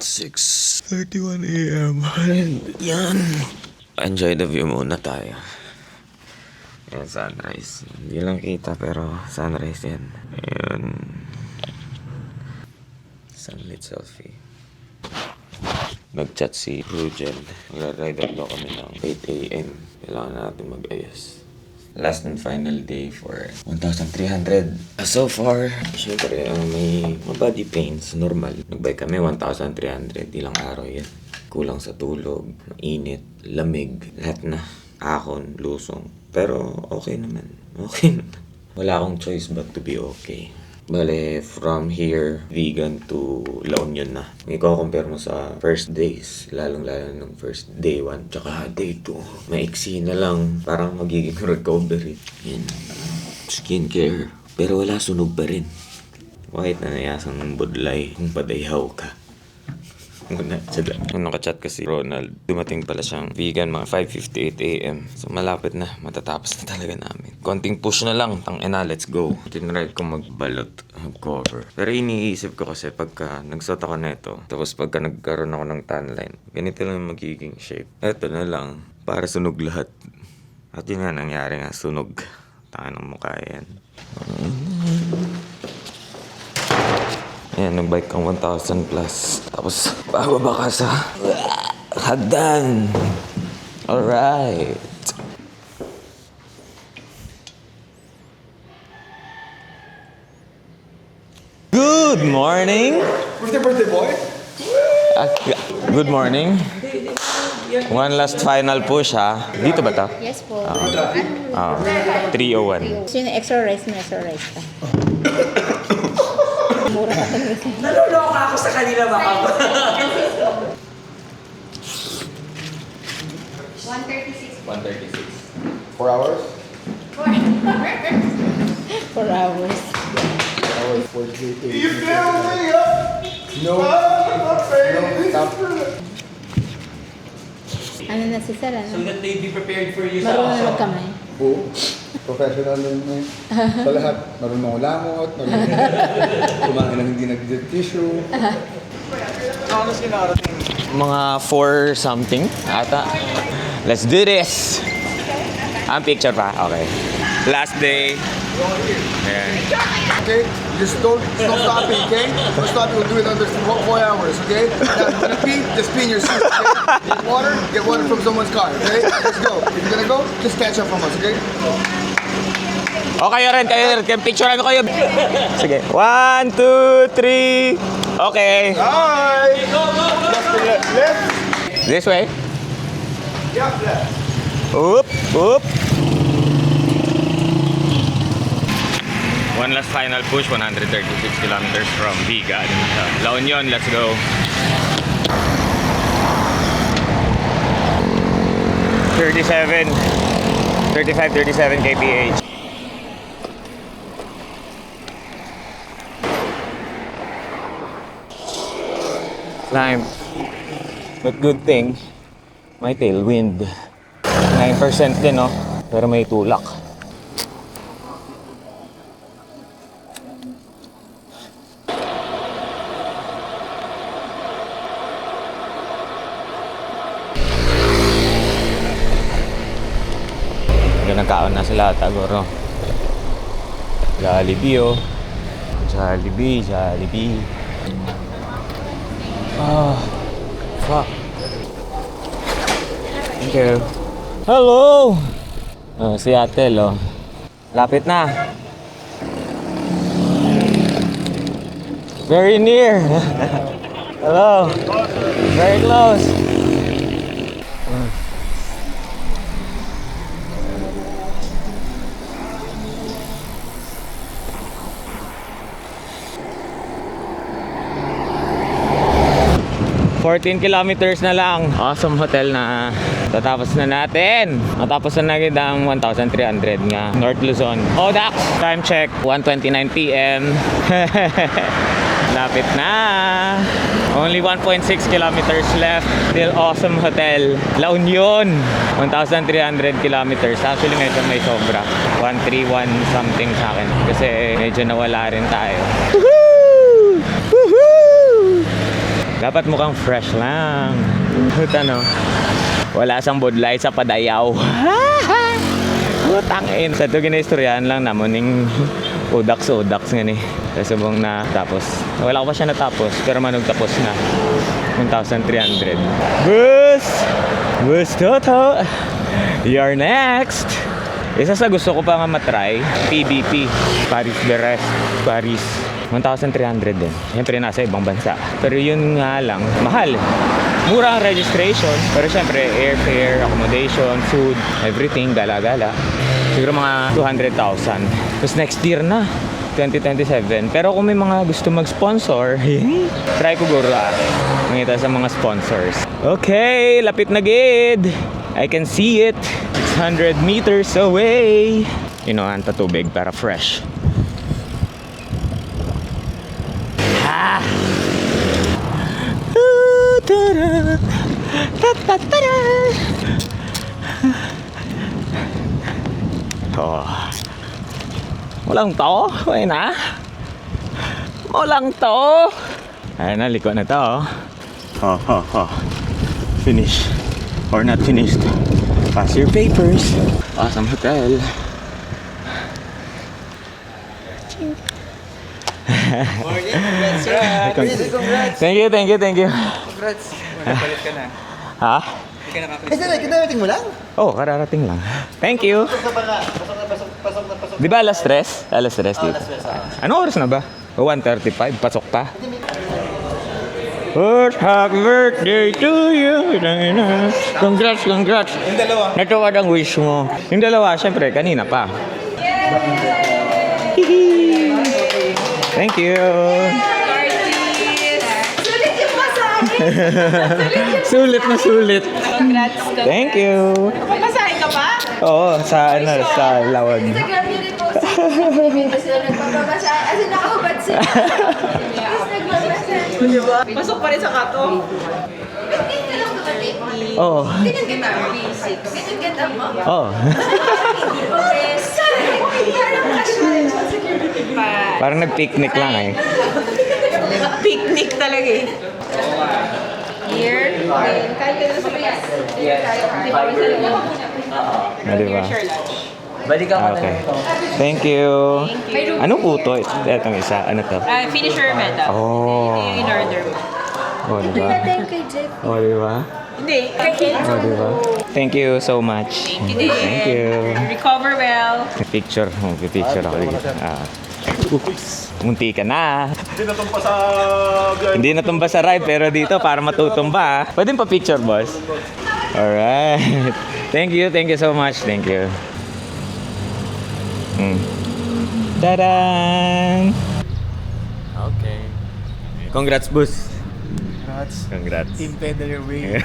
6:31 a.m. And yan. Enjoy the view muna tayo. Yan, sunrise. Hindi lang kita pero sunrise yan. Ayun. Sunlit selfie. Nag-chat si Rugel. Mag-ride up daw kami ng 8 a.m. Kailangan natin mag-ayos. Last and final day for 1,300. So far, syempre, may body pains, normal. Nagbike kami 1,300, ilang araw yan. Kulang sa tulog, mainit, lamig, lahat na. Akon, lusong. Pero okay naman. Okay naman. Wala akong choice but to be okay. Bale, from here, vegan to La Union na. Iko-compare mo sa first days, lalong-lalo ng first day 1, tsaka day 2. Maiksi na lang, parang magiging recovery. Yan, skincare. Pero wala sunog pa rin. Kahit na nayasang ng budlay, kung padayhaw ka. Muna, nung nakachat kasi Ronald, dumating pala siyang vegan mga 5:58 a.m. So malapit na, matatapos na talaga namin. Konting push na lang, tangina, let's go. Tinry ko magbalot, mag-cover. Pero iniisip ko kasi pagka nagsot ako nito, tapos pagka nagkaroon ako ng tan line, ganito lang magiging shape. Eto na lang, para sunog lahat. At yun nga nangyari nga, sunog. Taka ng mukha yan. Ayan, nagbike kang 1,000 plus. Tapos, bababa ka sa hagdan. Alright. Good morning. Birthday boy? Good morning. One last final push, ha? Dito ba to? Yes po. 301. Sino extra rice mo? Extra rice ka. Mura ka talaga. Naluloko ako sa kanila baka ba? 136. 136. 4 hours? 4 hours. Hours, 48 days. You feel me? No. No. Stop. Ano na si Sir, So ano? that they be prepared for you sa Marunong na magkamay. Oo. Professional na sa lahat. Marunong ulangot, marunong kumain ng hindi nag-tissue. Mga 4 something ata. Let's do this! Ang picture pa? Okay. Last day. Ayan. Okay? Just don't stop it, okay? Don't stop it. We'll do it under 4 hours, okay? Now, if you pee, just pee in your suit, okay? Get water from someone's car, okay? Let's go. If you're gonna go, just catch up from us, okay? O kayo rin. Picturean ko kayo. Sige. 1, 2, 3. Okay. Hi! Left. This way. Yeah, left. Oop. One last final push, 136 kilometers from Vegan. La Union, let's go. $37 kph. Climb. But good thing, may tailwind. 9% din, no? Pero may tulak. Nagkaon na sila tagoro. Jollibee, oh. Jollibee. Ah, fuck. Thank you. Hello! Oh, si Atel, oh. Lapit na. Very near. Hello. Very close. 14 kilometers na lang. Awesome hotel na. Tatapos na natin. Matapos na naging ang 1,300 nga. North Luzon. Odax! Time check. 1:29 p.m. Lapit na. Only 1.6 kilometers left. Still awesome hotel. La Union. 1,300 kilometers. Actually medyo may sobra. 131 something sa akin. Kasi medyo nawala rin tayo. Woohoo! Woohoo! Dapat mukhang fresh lang. Huwag no? Wala sang budlay sa padayaw. Tangin. Sa ito ginaistoryahan lang namon ning udaks nga ni. Kasi subong na tapos. Wala ko pa siya natapos pero manog tapos na. 1,300. Bus Toto. You're next. Isa sa gusto ko pa nga matry, PBP, Paris-Brest, Paris. 1,300 din. Siyempre nasa ibang bansa. Pero yun nga lang, mahal. Mura ang registration, pero siyempre airfare, accommodation, food, everything, gala-gala. Siguro mga 200,000. Tapos next year na, 2027. Pero kung may mga gusto mag-sponsor, try ko guro mangita sa mga sponsors. Okay, lapit na gid. I can see it. 600 meters away. You know, anta tubig para fresh. Ah! Oh. Walang to. Ayun na. Walang to. Ayun na, liko na to. Finish. Or not finished. Pass your papers. Awesome hotel. Congrats. Thank you. Congrats. Nakapalit ka na. Ha? Hindi ka nakapalit. Kinarating mo lang? Oh, kararating lang. Thank you. Di ba alas 3? Alas 3 dito. Anong oras na ba? 1:35. Pasok pa. Happy birthday to you. Congrats. Yung dalawa. Natuwa ang wish mo. Yung dalawa, syempre, kanina pa. Thank you. Sulit yung masahe. Sulit na sulit. Congrats. Thank you. Masahe ka pa? Oo, sa lawag. Instagram niyo rin po sa sila nagpapabasahe. As in, nakahubad sila. Tapos nagbabasahe. Pasok pa rin sa kato. Hindi ka lang dumating. Oo. Ganyan ganda mo. Ganyan ganda mo. Oo. Parang casual. Parang nag-picnic lang eh. Picnic talaga eh. Here. Kahit ka na sa Pias. Di ba? Balik ka Okay. Thank you. Anong puto? Itong isa. Ano to? Finisher meta. Oh. In order mo. Oh, di ba? Kay Jeff. Oh, di ba? Hindi. Oh, di ba? Thank you so much. Thank you. Recover well. Picture. Picture ako dito. Munti ka na. Hindi natumba sa ride pero dito para matutumba. Pwede pa picture, boss? Alright. Thank you so much. Thank you. Ta-da! Okay. Congrats, boss. Congrats. Congrats. Team Pedal your way.